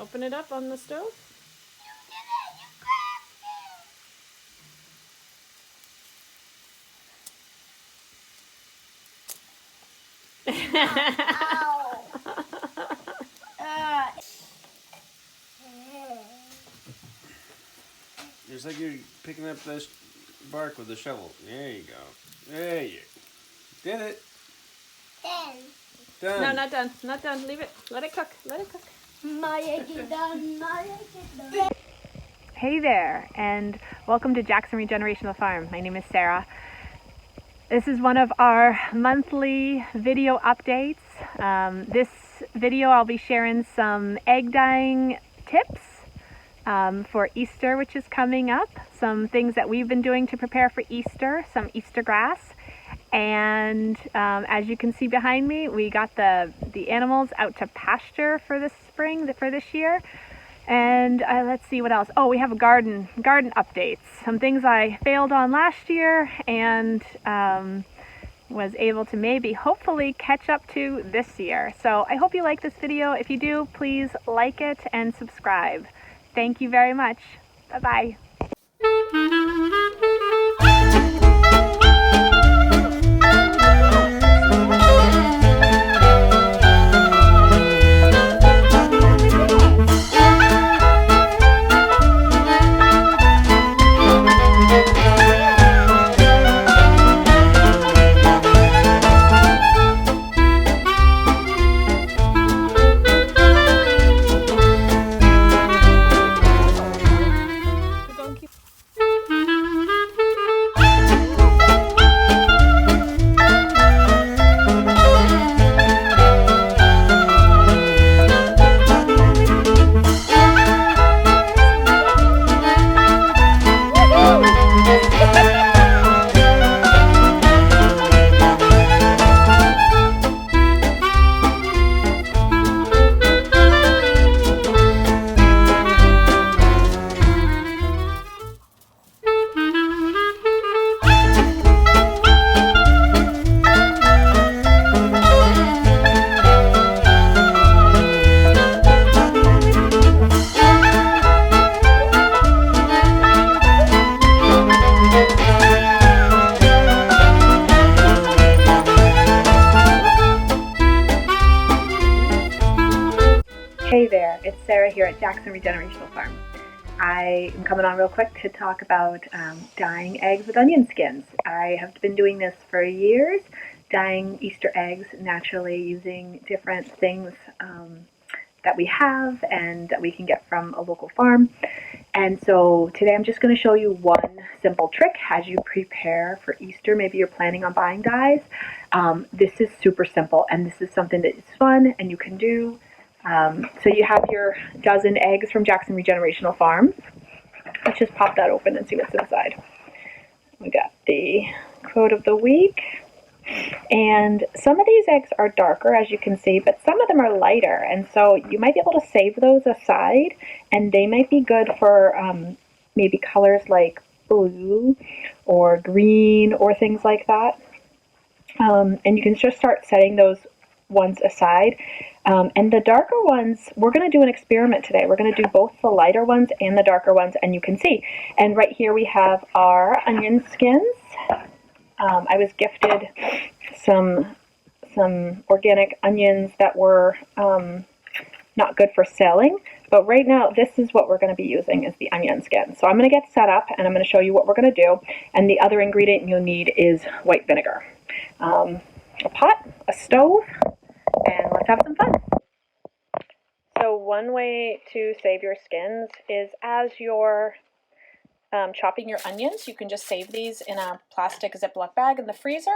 open it up on the stove? It's like you're picking up this bark with a shovel. There you go. There you did it. Done. No, not done. Not done. Leave it. Let it cook. Let it cook. My egg is done. My egg is done. Hey there, and welcome to Jackson Regenerational Farm. My name is Sarah. This is one of our monthly video updates. This video I'll be sharing some egg dyeing tips for Easter, which is coming up, some things that we've been doing to prepare for Easter, some Easter grass, and as you can see behind me, we got the animals out to pasture for this spring, for this year. And let's see what else. Oh, we have a garden updates. Some things I failed on last year and was able to maybe hopefully catch up to this year. So I hope you like this video. If you do, please like it and subscribe. Thank you very much. Bye-bye. Hey there, it's Sarah here at Jackson Regenerational Farm. I am coming on real quick to talk about dyeing eggs with onion skins. I have been doing this for years, dyeing Easter eggs naturally using different things that we have and that we can get from a local farm. And so today I'm just going to show you one simple trick as you prepare for Easter. Maybe you're planning on buying dyes. This is super simple, and this is something that is fun and you can do. So you have your dozen eggs from Jackson Regenerational Farm. Let's just pop that open and see what's inside. We got the quote of the week. And some of these eggs are darker, as you can see, but some of them are lighter. And so you might be able to save those aside, and they might be good for maybe colors like blue or green or things like that. And you can just start setting those ones aside. And the darker ones, we're going to do an experiment today. We're going to do both the lighter ones and the darker ones, and you can see. And right here we have our onion skins. I was gifted some organic onions that were not good for selling, but right now this is what we're going to be using is the onion skins. So I'm going to get set up and I'm going to show you what we're going to do. And the other ingredient you'll need is white vinegar, a pot, a stove, and let's have some fun. So one way to save your skins is as you're chopping your onions, you can just save these in a plastic Ziploc bag in the freezer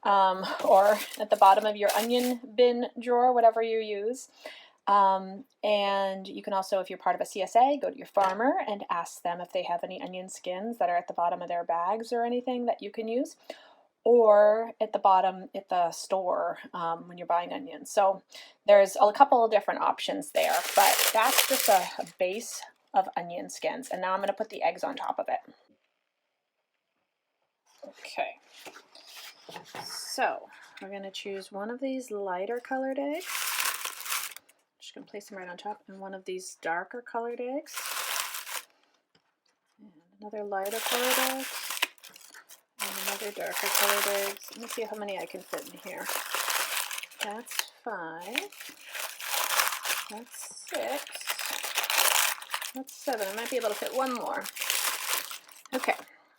or at the bottom of your onion bin drawer, whatever you use. And you can also, if you're part of a CSA, go to your farmer and ask them if they have any onion skins that are at the bottom of their bags or anything that you can use, or at the bottom at the store when you're buying onions. So there's a couple of different options there, but that's just a base of onion skins. And now I'm going to put the eggs on top of it. Okay, so we're going to choose one of these lighter colored eggs. Just just going to place them right on top, and one of these darker colored eggs, and another lighter colored egg, and another darker colored eggs. Let me see how many I can fit in here. That's 5. That's 6. That's 7. I might be able to fit one more. Okay,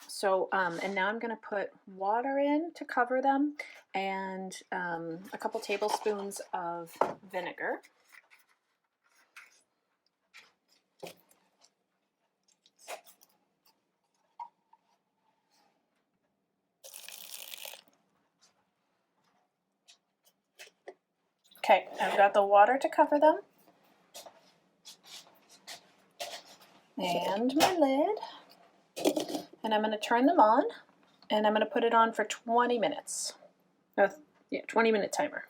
so and now I'm going to put water in to cover them, and a couple tablespoons of vinegar. Okay, I've got the water to cover them, and my lid, and I'm going to turn them on, and I'm going to put it on for 20 minutes. 20-minute timer.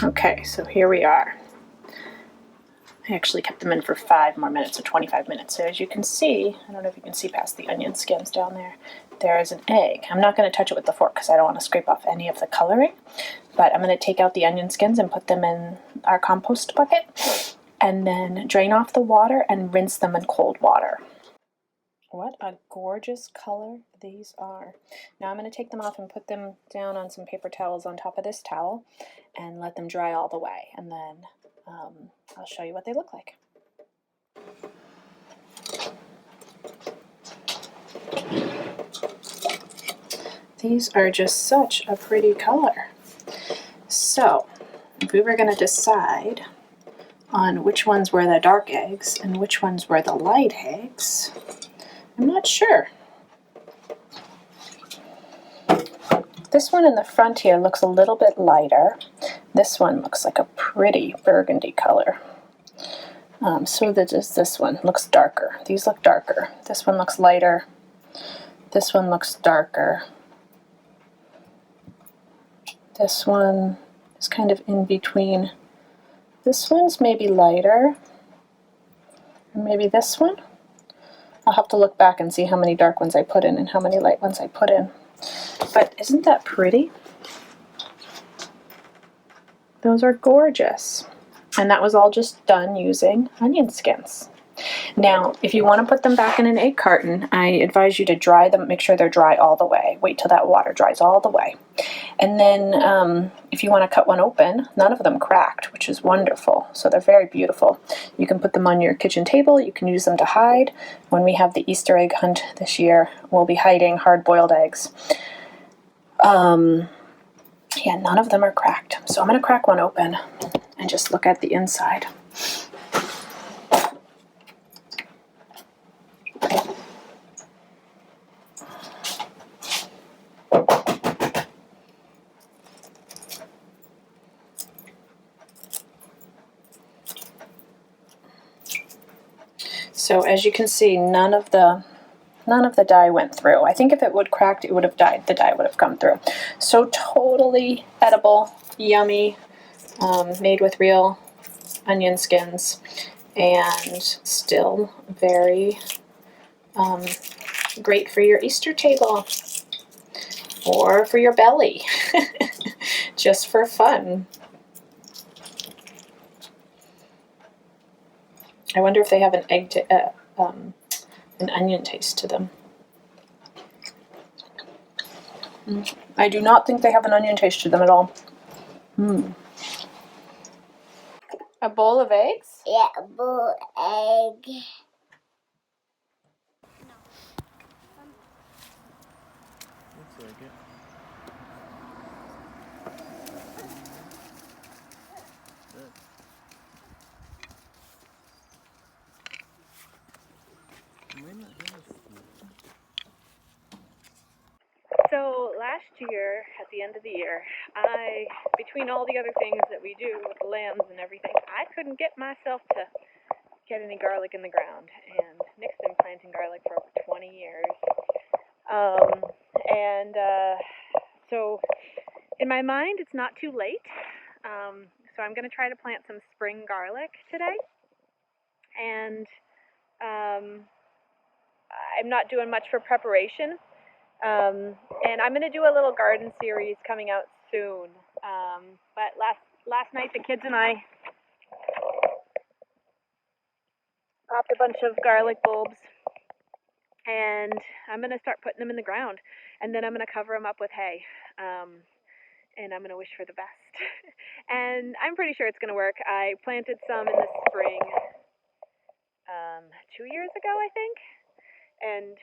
Okay, so here we are. I actually kept them in for 5 more minutes, so 25 minutes. So as you can see, I don't know if you can see past the onion skins down there, there is an egg. I'm not going to touch it with the fork because I don't want to scrape off any of the coloring, but I'm going to take out the onion skins and put them in our compost bucket, and then drain off the water and rinse them in cold water. What a gorgeous color these are. Now I'm going to take them off and put them down on some paper towels on top of this towel and let them dry all the way, and then I'll show you what they look like. These are just such a pretty color. So if we were going to decide on which ones were the dark eggs and which ones were the light eggs, I'm not sure. This one in the front here looks a little bit lighter. This one looks like a pretty burgundy color. So this one looks darker. These look darker. This one looks lighter. This one looks darker. This one is kind of in between. This one's maybe lighter. And maybe this one. I'll have to look back and see how many dark ones I put in and how many light ones I put in. But isn't that pretty? Those are gorgeous. And that was all just done using onion skins. Now, if you want to put them back in an egg carton, I advise you to dry them, make sure they're dry all the way. Wait till that water dries all the way. And then if you want to cut one open, none of them cracked, which is wonderful. So they're very beautiful. You can put them on your kitchen table. You can use them to hide. When we have the Easter egg hunt this year, we'll be hiding hard-boiled eggs. Yeah, none of them are cracked. So I'm going to crack one open and just look at the inside. So as you can see, none of the dye went through. I think if it would cracked, it would have dyed. The dye would have come through. So totally edible, yummy, made with real onion skins, and still very great for your Easter table or for your belly, just for fun. I wonder if they have an onion taste to them. I do not think they have an onion taste to them at all. A bowl of eggs? Yeah, a bowl egg. Looks like it. Good. So last year, at the end of the year, between all the other things that we do with the lambs and everything, I couldn't get myself to get any garlic in the ground. And Nick's been planting garlic for over 20 years. So in my mind, it's not too late. So I'm going to try to plant some spring garlic today. And I'm not doing much for preparation. And I'm going to do a little garden series coming out soon. But last night the kids and I popped a bunch of garlic bulbs, and I'm going to start putting them in the ground, and then I'm going to cover them up with hay, and I'm going to wish for the best. And I'm pretty sure it's going to work. I planted some in the spring 2 years ago, I think, and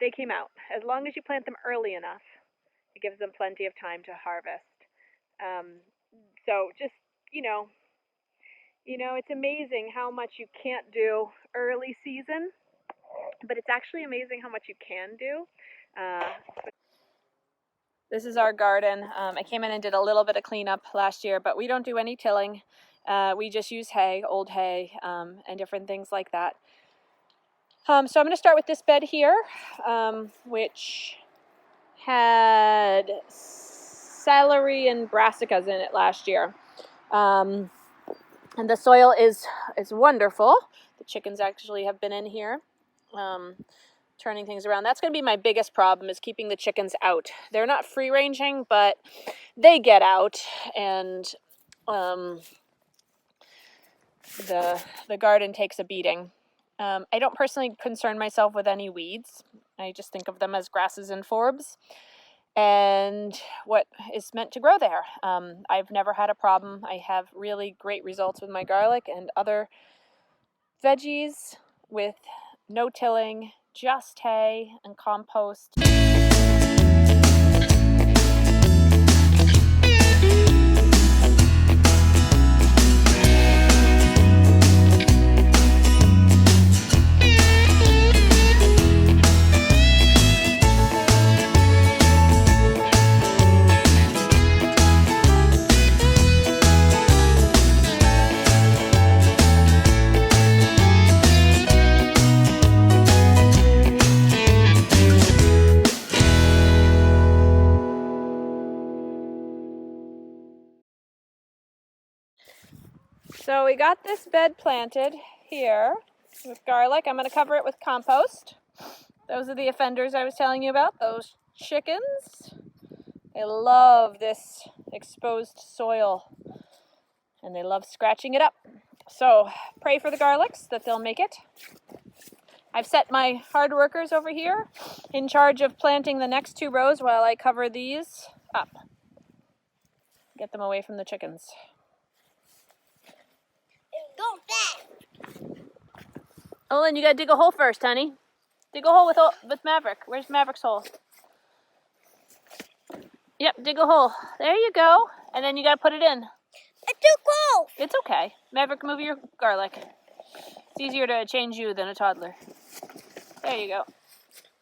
they came out. As long as you plant them early enough, it gives them plenty of time to harvest. So just, it's amazing how much you can't do early season, but it's actually amazing how much you can do. This is our garden. I came in and did a little bit of cleanup last year, but we don't do any tilling. We just use hay, old hay, and different things like that. So I'm going to start with this bed here, which had celery and brassicas in it last year. And the soil is wonderful. The chickens actually have been in here, turning things around. That's going to be my biggest problem, is keeping the chickens out. They're not free ranging, but they get out, and the garden takes a beating. I don't personally concern myself with any weeds. I just think of them as grasses and forbs, and what is meant to grow there. I've never had a problem. I have really great results with my garlic and other veggies with no tilling, just hay and compost. So we got this bed planted here with garlic. I'm going to cover it with compost. Those are the offenders I was telling you about, those chickens. They love this exposed soil, and they love scratching it up. So pray for the garlics that they'll make it. I've set my hard workers over here in charge of planting the next 2 rows while I cover these up. Get them away from the chickens. Go fast. Olin, you gotta dig a hole first, honey. Dig a hole with Maverick. Where's Maverick's hole? Yep, dig a hole. There you go. And then you gotta put it in. It's too close. It's okay. Maverick, move your garlic. It's easier to change you than a toddler. There you go.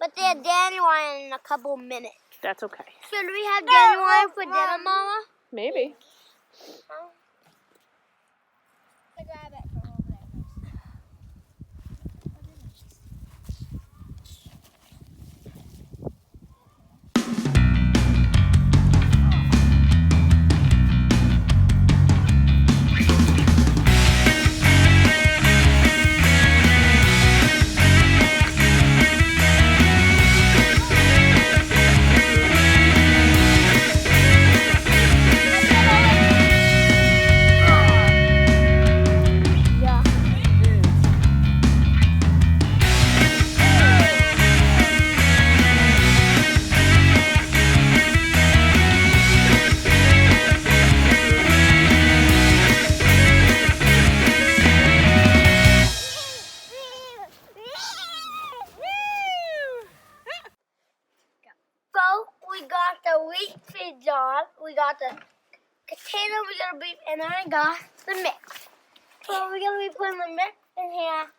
But they're dandelion in a couple minutes. That's okay. Should we have dandelion for dinner, Mama? Maybe. I'll grab it from over there first. We got the container we're gonna be, and then I got the mix. So we're gonna be putting the mix in here,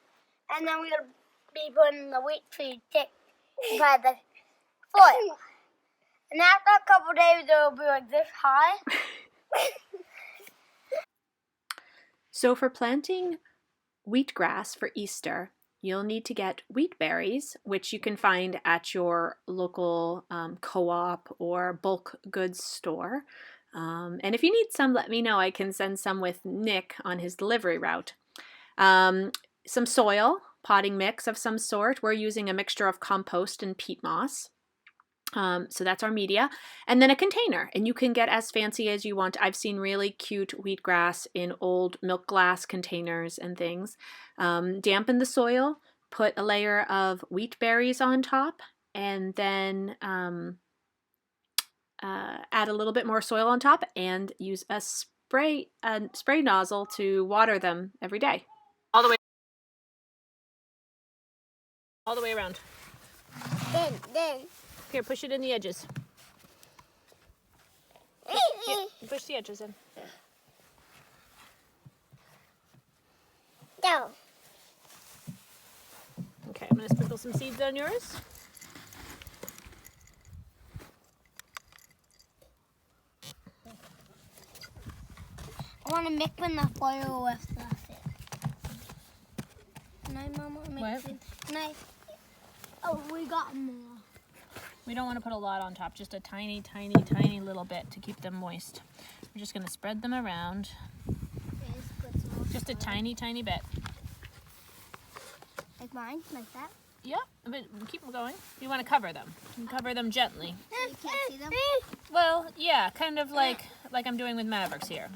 and then we're gonna be putting the wheat feed tick by the foil. And after a couple days, it'll be like this high. So for planting wheatgrass for Easter, you'll need to get wheat berries, which you can find at your local co-op or bulk goods store. And if you need some, let me know. I can send some with Nick on his delivery route. Some soil, potting mix of some sort. We're using a mixture of compost and peat moss. So that's our media. And then a container. And you can get as fancy as you want. I've seen really cute wheatgrass in old milk glass containers and things. Dampen the soil, put a layer of wheat berries on top, and then add a little bit more soil on top and use a spray nozzle to water them every day. All the way around. Then. Here, push it in the edges. Here, push the edges in. Go. Okay, I'm going to sprinkle some seeds on yours. I want to mix in the soil with the thing. Can I, Mama? Can I? Oh, we got more. We don't want to put a lot on top, just a tiny, tiny, tiny little bit to keep them moist. We're just going to spread them around. Just a tiny, tiny bit. Like mine? Like that? Yeah, but keep them going. You want to cover them. You can cover them gently. So you can't see them? Well, yeah, kind of like I'm doing with Mavericks here.